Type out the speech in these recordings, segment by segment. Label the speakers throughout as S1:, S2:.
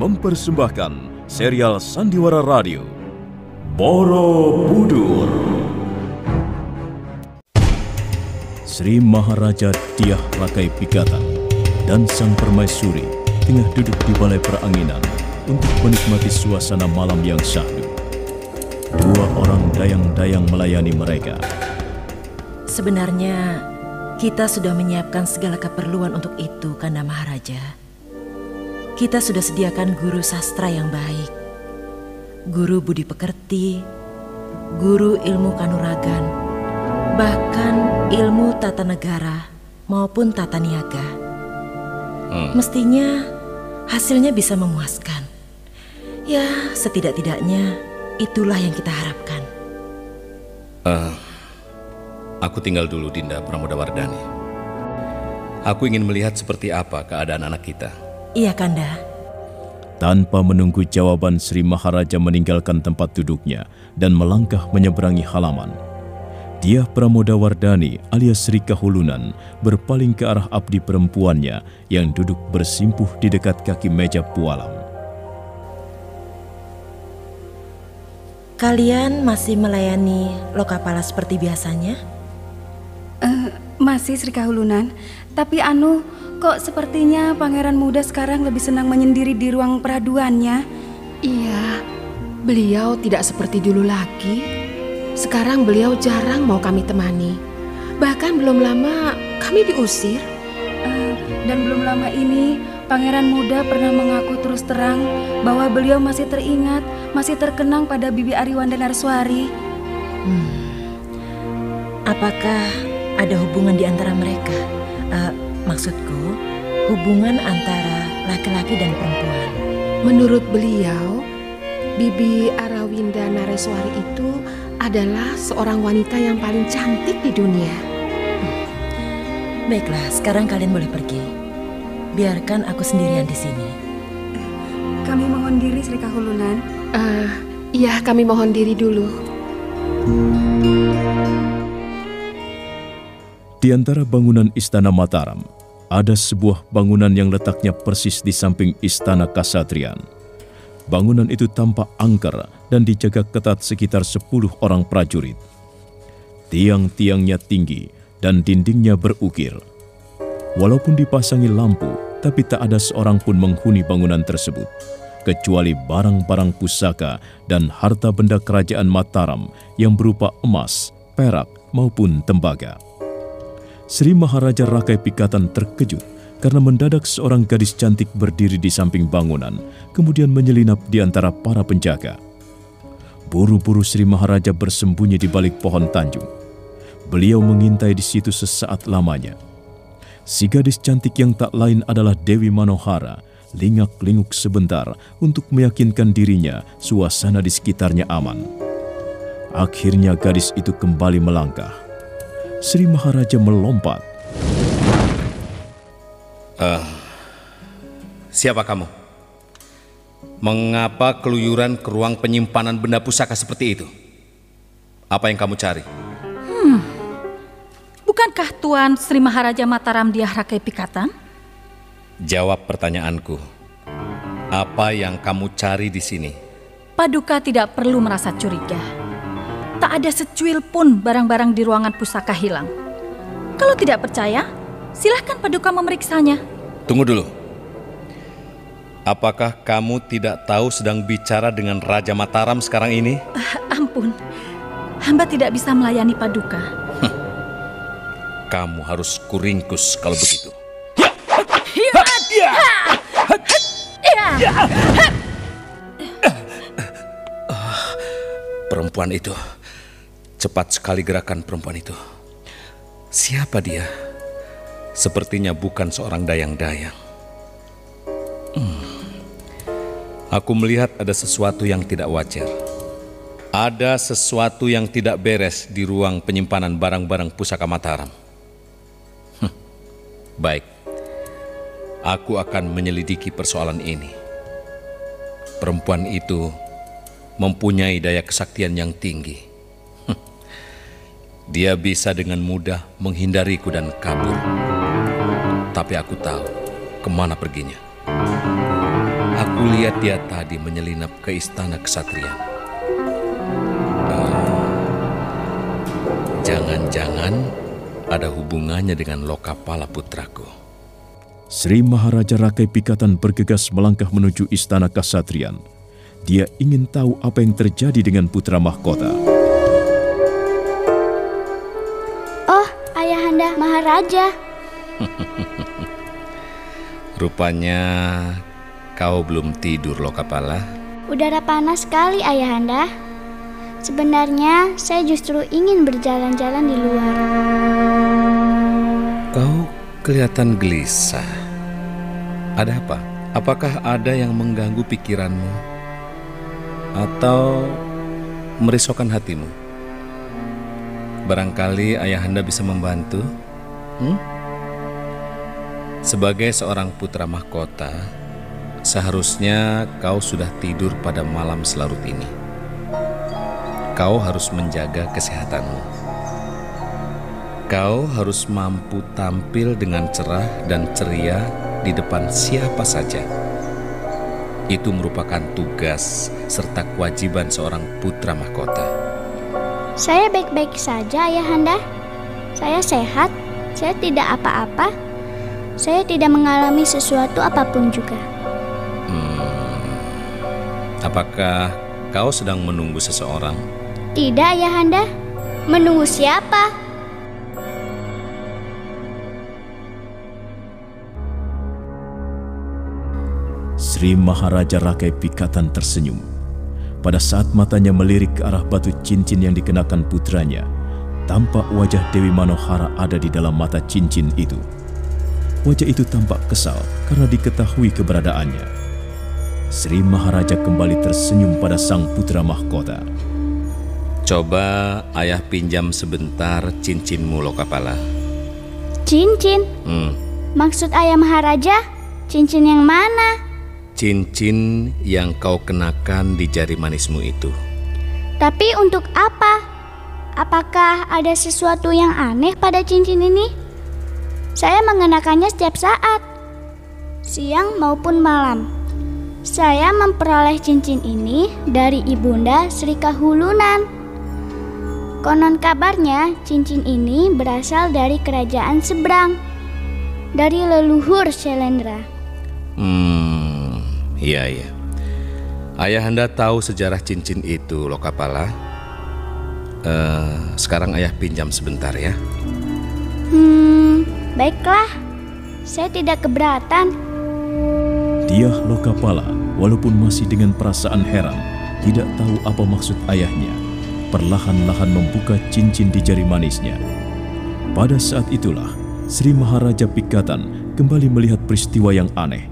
S1: mempersembahkan serial Sandiwara Radio Borobudur. Sri Maharaja Dyah Rakai Pikatan dan Sang Permaisuri tengah duduk di balai peranginan untuk menikmati suasana malam yang syahdu. Dua orang dayang-dayang melayani mereka.
S2: Sebenarnya kita sudah menyiapkan segala keperluan untuk itu, Kanda Maharaja. Kita sudah sediakan guru sastra yang baik, guru budi pekerti, guru ilmu kanuragan, bahkan ilmu tata negara maupun tata niaga. Mestinya hasilnya bisa memuaskan. Ya, setidak-tidaknya itulah yang kita harapkan.
S3: Aku tinggal dulu, Dinda Pramodawardhani. Aku ingin melihat seperti apa keadaan anak kita.
S2: Iya, Kanda.
S1: Tanpa menunggu jawaban, Sri Maharaja meninggalkan tempat duduknya dan melangkah menyeberangi halaman. Dyah Pramodawardhani alias Sri Kahulunan berpaling ke arah abdi perempuannya yang duduk bersimpuh di dekat kaki meja pualam.
S2: Kalian masih melayani Lokapala seperti biasanya?
S4: Masih, Sri Kahulunan. Tapi kok sepertinya pangeran muda sekarang lebih senang menyendiri di ruang peraduannya.
S5: Iya, beliau tidak seperti dulu lagi. Sekarang beliau jarang mau kami temani. Bahkan belum lama kami diusir.
S4: Dan belum lama ini pangeran muda pernah mengaku terus terang bahwa beliau masih teringat, masih terkenang pada Bibi Ariwanda Narswari.
S2: Apakah ada hubungan di antara mereka? Maksudku, hubungan antara laki-laki dan perempuan.
S5: Menurut beliau, Bibi Arawinda Nareswari itu adalah seorang wanita yang paling cantik di dunia.
S2: Baiklah, sekarang kalian boleh pergi. Biarkan aku sendirian di sini.
S4: Kami mohon diri, Sri Kahulunan.
S5: Iya, kami mohon diri dulu.
S1: Di antara bangunan Istana Mataram, ada sebuah bangunan yang letaknya persis di samping Istana Kasatriyan. Bangunan itu tampak angker dan dijaga ketat sekitar 10 orang prajurit. Tiang-tiangnya tinggi dan dindingnya berukir. Walaupun dipasangi lampu, tapi tak ada seorang pun menghuni bangunan tersebut, kecuali barang-barang pusaka dan harta benda kerajaan Mataram yang berupa emas, perak maupun tembaga. Sri Maharaja Rakai Pikatan terkejut karena mendadak seorang gadis cantik berdiri di samping bangunan, kemudian menyelinap di antara para penjaga. Buru-buru Sri Maharaja bersembunyi di balik pohon tanjung. Beliau mengintai di situ sesaat lamanya. Si gadis cantik yang tak lain adalah Dewi Manohara, lingak-linguk sebentar untuk meyakinkan dirinya suasana di sekitarnya aman. Akhirnya gadis itu kembali melangkah. Sri Maharaja melompat.
S3: Siapa kamu? Mengapa keluyuran ke ruang penyimpanan benda pusaka seperti itu? Apa yang kamu cari?
S6: Bukankah Tuan Sri Maharaja Mataram Dyah Rakai Pikatan?
S3: Jawab pertanyaanku. Apa yang kamu cari di sini?
S6: Paduka tidak perlu merasa curiga. Tak ada secuil pun barang-barang di ruangan pusaka hilang. Kalau tidak percaya, silahkan Paduka memeriksanya.
S3: Tunggu dulu. Apakah kamu tidak tahu sedang bicara dengan Raja Mataram sekarang ini?
S6: Ampun, hamba tidak bisa melayani Paduka.
S3: Kamu harus kuringkus kalau begitu. Perempuan itu, cepat sekali gerakan perempuan itu. Siapa dia? Sepertinya bukan seorang dayang-dayang. Aku melihat ada sesuatu yang tidak wajar. Ada sesuatu yang tidak beres di ruang penyimpanan barang-barang pusaka Mataram. Baik, aku akan menyelidiki persoalan ini. Perempuan itu mempunyai daya kesaktian yang tinggi. Dia bisa dengan mudah menghindariku dan kabur. Tapi aku tahu kemana perginya. Aku Kulihat dia tadi menyelinap ke istana kesatrian. Jangan-jangan ada hubungannya dengan Lokapala putraku.
S1: Sri Maharaja Rakai Pikatan bergegas melangkah menuju istana kasatrian. Dia ingin tahu apa yang terjadi dengan putra mahkota.
S7: Oh, Ayahanda Maharaja.
S3: Rupanya kau belum tidur, Lokapala.
S7: Udara panas sekali, Ayahanda. Sebenarnya saya justru ingin berjalan-jalan di luar.
S3: Kau kelihatan gelisah. Ada apa? Apakah ada yang mengganggu pikiranmu? Atau merisaukan hatimu? Barangkali Ayahanda bisa membantu? Sebagai seorang putra mahkota, seharusnya kau sudah tidur pada malam selarut ini. Kau harus menjaga kesehatanmu. Kau harus mampu tampil dengan cerah dan ceria di depan siapa saja. Itu merupakan tugas serta kewajiban seorang putra mahkota.
S7: Saya baik-baik saja, Ayahanda. Saya sehat, saya tidak apa-apa. Saya tidak mengalami sesuatu apapun juga.
S3: Apakah kau sedang menunggu seseorang?
S7: Tidak, Ayahanda. Menunggu siapa?
S1: Sri Maharaja Rakai Pikatan tersenyum. Pada saat matanya melirik ke arah batu cincin yang dikenakan putranya, tampak wajah Dewi Manohara ada di dalam mata cincin itu. Wajah itu tampak kesal karena diketahui keberadaannya. Sri Maharaja kembali tersenyum pada sang putra mahkota.
S3: Coba ayah pinjam sebentar cincinmu, Lokapala.
S7: Cincin? Maksud Ayah Maharaja, cincin yang mana?
S3: Cincin yang kau kenakan di jari manismu itu.
S7: Tapi untuk apa? Apakah ada sesuatu yang aneh pada cincin ini? Saya mengenakannya setiap saat, siang maupun malam. Saya memperoleh cincin ini dari Ibunda Sri Kahulunan. Konon kabarnya cincin ini berasal dari kerajaan seberang, dari leluhur Syailendra.
S3: Iya. Ayahanda tahu sejarah cincin itu, Lokapala. Sekarang ayah pinjam sebentar ya.
S7: Baiklah, saya tidak keberatan.
S1: Diah Lokapala, walaupun masih dengan perasaan heran, tidak tahu apa maksud ayahnya, perlahan-lahan membuka cincin di jari manisnya. Pada saat itulah, Sri Maharaja Pikatan kembali melihat peristiwa yang aneh.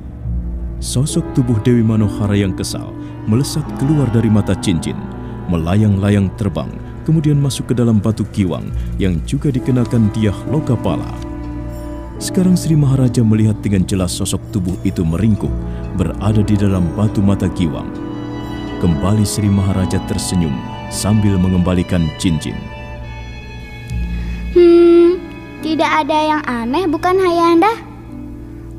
S1: Sosok tubuh Dewi Manohara yang kesal melesat keluar dari mata cincin, melayang-layang terbang, kemudian masuk ke dalam batu giwang yang juga dikenakan Diah Lokapala. Sekarang Sri Maharaja melihat dengan jelas sosok tubuh itu meringkuk, berada di dalam batu mata giwang. Kembali Sri Maharaja tersenyum sambil mengembalikan cincin.
S7: Tidak ada yang aneh, bukan Ayahanda?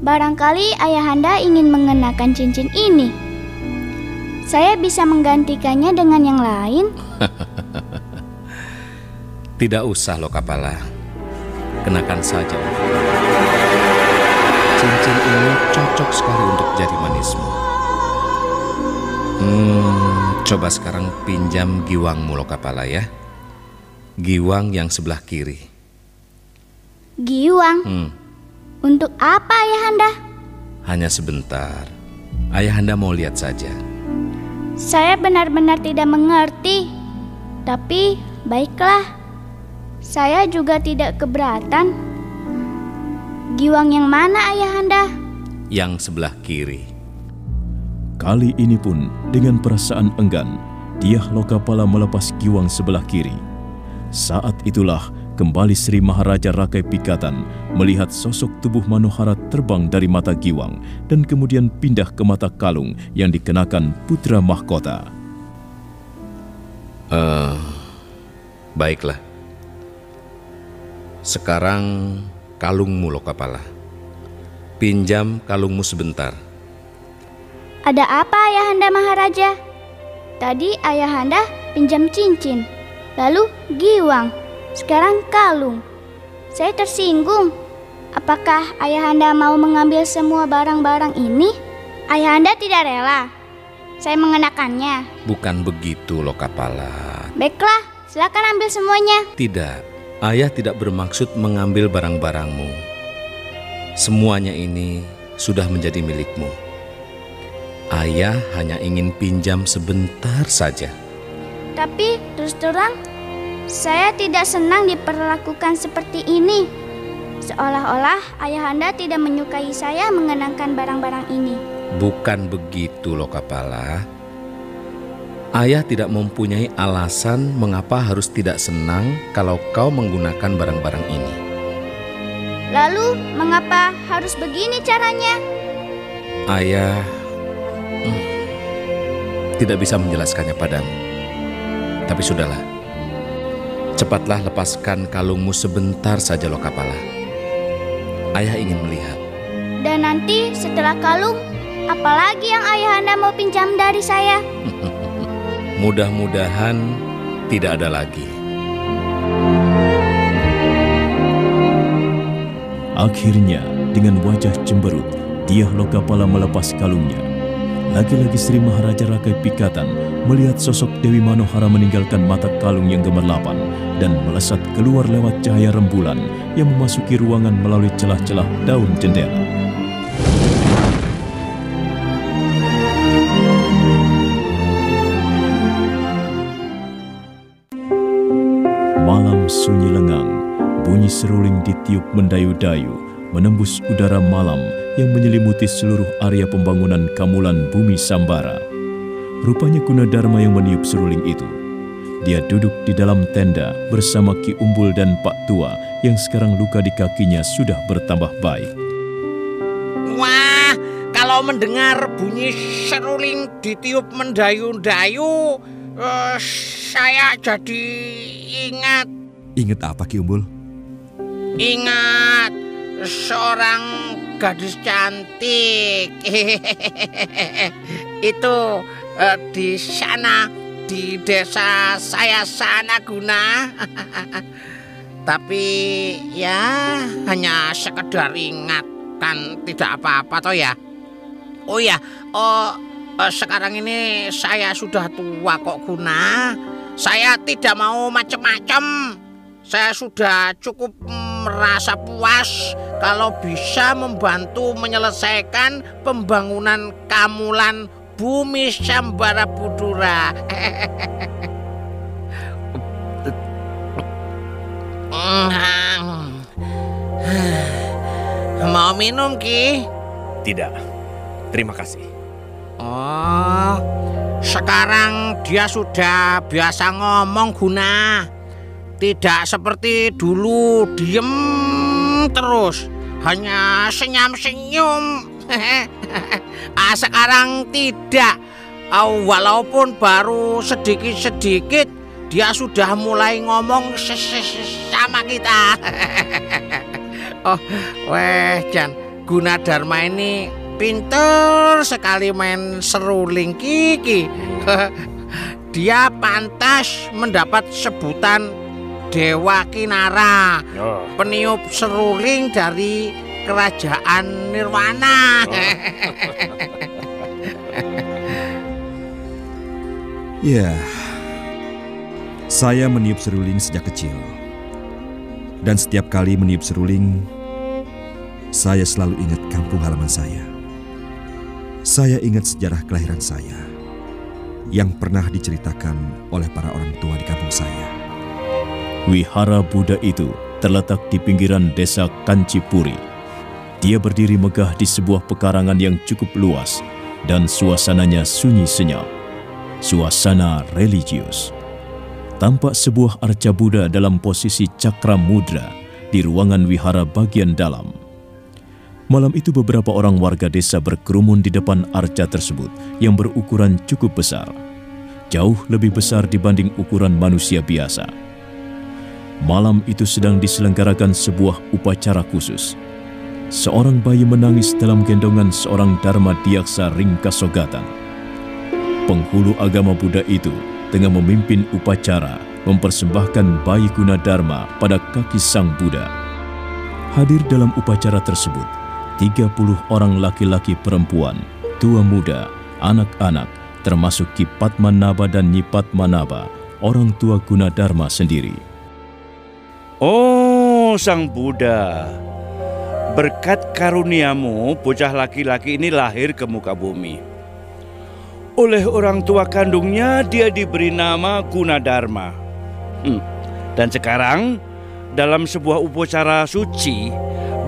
S7: Barangkali Ayahanda ingin mengenakan cincin ini. Saya bisa menggantikannya dengan yang lain.
S3: Tidak usah, Lokapala. Kenakan saja. Cincin ini cocok sekali untuk jari manismu. Coba sekarang pinjam giwangmu, Lokapala ya. Giwang yang sebelah kiri.
S7: Giwang? Untuk apa, Ayahanda?
S3: Hanya sebentar. Ayahanda mau lihat saja.
S7: Saya benar-benar tidak mengerti. Tapi baiklah, saya juga tidak keberatan. Giwang yang mana, Ayahanda?
S3: Yang sebelah kiri.
S1: Kali ini pun dengan perasaan enggan, Diah Lokapala melepas giwang sebelah kiri. Saat itulah kembali Sri Maharaja Rakai Pikatan melihat sosok tubuh Manohara terbang dari mata giwang dan kemudian pindah ke mata kalung yang dikenakan putra mahkota.
S3: Baiklah. Sekarang kalungmu, Lokapala. Pinjam kalungmu sebentar.
S7: Ada apa Ayahanda Maharaja? Tadi Ayahanda pinjam cincin, lalu giwang, sekarang kalung. Saya tersinggung. Apakah Ayahanda mau mengambil semua barang-barang ini? Ayahanda tidak rela saya mengenakannya.
S3: Bukan begitu, Lokapala.
S7: Baiklah, silakan ambil semuanya.
S3: Tidak, ayah tidak bermaksud mengambil barang-barangmu. Semuanya ini sudah menjadi milikmu. Ayah hanya ingin pinjam sebentar saja.
S7: Tapi terus terang, saya tidak senang diperlakukan seperti ini. Seolah-olah Ayahanda tidak menyukai saya mengenakan barang-barang ini.
S3: Bukan begitu, Lokapala. Ayah tidak mempunyai alasan mengapa harus tidak senang kalau kau menggunakan barang-barang ini.
S7: Lalu, mengapa harus begini caranya?
S3: Ayah tidak bisa menjelaskannya padamu. Tapi sudahlah. Cepatlah lepaskan kalungmu sebentar saja, Lokapala. Ayah ingin melihat.
S7: Dan nanti setelah kalung, apalagi yang Ayahanda mau pinjam dari saya?
S3: Mudah-mudahan tidak ada lagi.
S1: Akhirnya, dengan wajah cemberut, Dyah Lokapala melepas kalungnya. Lagi-lagi Sri Maharaja Rakai Pikatan melihat sosok Dewi Manohara meninggalkan mata kalung yang gemerlapan dan melesat keluar lewat cahaya rembulan yang memasuki ruangan melalui celah-celah daun jendela. Malam sunyi lengang, bunyi seruling ditiup mendayu-dayu, menembus udara malam yang menyelimuti seluruh area pembangunan Kamulan Bumi Sambara. Rupanya Gunadarma yang meniup seruling itu. Dia duduk di dalam tenda bersama Ki Umbul dan Pak Tua yang sekarang luka di kakinya sudah bertambah baik.
S8: Wah, kalau mendengar bunyi seruling ditiup mendayu-dayu, saya jadi ingat.
S9: Ingat apa, Ki Umbul?
S8: Ingat seorang gadis cantik. Itu di sana, di desa saya sana, Guna. Tapi ya hanya sekedar ingat, kan tidak apa-apa toh ya. Oh ya, sekarang ini saya sudah tua kok, Guna. Saya tidak mau macam-macam. Saya sudah cukup merasa puas kalau bisa membantu menyelesaikan pembangunan Kamulan Bumi Sambara Budura. Mau minum, Ki?
S10: Tidak, terima kasih.
S8: Oh, sekarang dia sudah biasa ngomong, Guna. Tidak seperti dulu diem terus, hanya senyum-senyum. Sekarang tidak. Walaupun baru sedikit-sedikit, dia sudah mulai ngomong sama kita. Oh, Jan, Gunadarma ini pinter sekali main seruling, Kiki. Dia pantas mendapat sebutan Dewa Kinara, peniup seruling dari Kerajaan Nirwana.
S9: Ya, saya meniup seruling sejak kecil. Dan setiap kali meniup seruling, saya selalu ingat kampung halaman saya. Saya ingat sejarah kelahiran saya yang pernah diceritakan oleh para orang tua di kampung saya.
S1: Wihara Buddha itu terletak di pinggiran desa Kancipuri. Dia berdiri megah di sebuah pekarangan yang cukup luas dan suasananya sunyi senyap. Suasana religius. Tampak sebuah arca Buddha dalam posisi cakra mudra di ruangan wihara bagian dalam. Malam itu beberapa orang warga desa berkerumun di depan arca tersebut yang berukuran cukup besar. Jauh lebih besar dibanding ukuran manusia biasa. Malam itu sedang diselenggarakan sebuah upacara khusus. seorang bayi menangis dalam gendongan seorang Dharma Diaksa Ringkasogatan. Penghulu agama Buddha itu tengah memimpin upacara mempersembahkan bayi Gunadarma pada kaki Sang Buddha. Hadir dalam upacara tersebut 30 orang laki-laki perempuan, tua muda, anak-anak, termasuk Ki Padmanaba dan Nyi Padmanaba, orang tua Gunadarma sendiri.
S11: Oh, Sang Buddha, berkat karuniamu, bocah laki-laki ini lahir ke muka bumi. Oleh orang tua kandungnya, dia diberi nama Gunadarma. Dan sekarang, dalam sebuah upacara suci,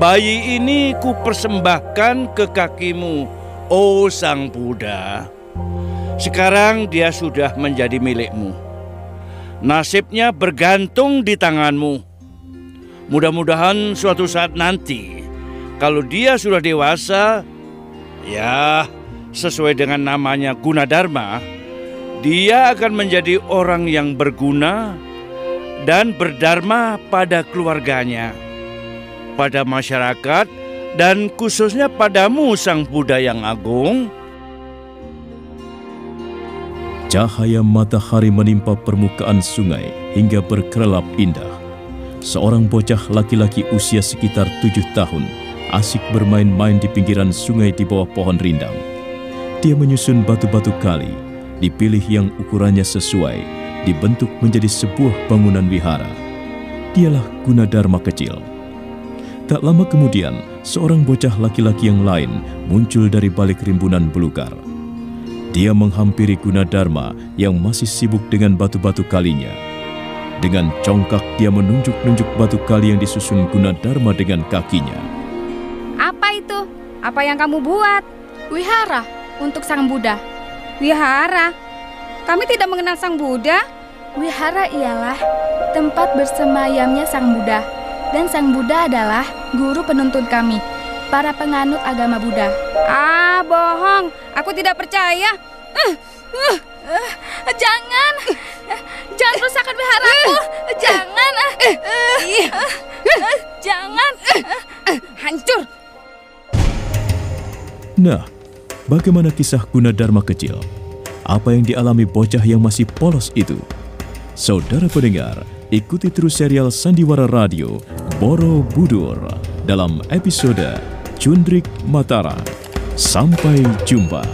S11: bayi ini kupersembahkan ke kakimu, oh Sang Buddha. Sekarang dia sudah menjadi milikmu. Nasibnya bergantung di tanganmu. Mudah-mudahan suatu saat nanti, kalau dia sudah dewasa, ya sesuai dengan namanya Gunadarma, dia akan menjadi orang yang berguna dan berdharma pada keluarganya, pada masyarakat, dan khususnya padamu Sang Buddha yang agung.
S1: Cahaya matahari menimpa permukaan sungai hingga berkelap indah. Seorang bocah laki-laki usia sekitar 7 tahun asik bermain-main di pinggiran sungai di bawah pohon rindang. Dia menyusun batu-batu kali, dipilih yang ukurannya sesuai, dibentuk menjadi sebuah bangunan wihara. Dialah Gunadarma kecil. Tak lama kemudian, seorang bocah laki-laki yang lain muncul dari balik rimbunan belukar. Dia menghampiri Gunadarma yang masih sibuk dengan batu-batu kalinya. Dengan congkak dia menunjuk-nunjuk batu kali yang disusun Gunadarma dengan kakinya.
S4: Apa itu? Apa yang kamu buat?
S12: Wihara untuk Sang Buddha.
S4: Wihara? Kami tidak mengenal Sang Buddha.
S12: Wihara ialah tempat bersemayamnya Sang Buddha. Dan Sang Buddha adalah guru penuntun kami, para penganut agama Buddha.
S4: Ah, bohong. Aku tidak percaya.
S12: Jangan. Jangan rusakkan wiharaku. Jangan. Jangan.
S4: Hancur.
S1: Nah, bagaimana kisah Gunadarma kecil? Apa yang dialami bocah yang masih polos itu? Saudara pendengar, ikuti terus serial Sandiwara Radio Borobudur dalam episode Cundrik Mataram. Sampai jumpa.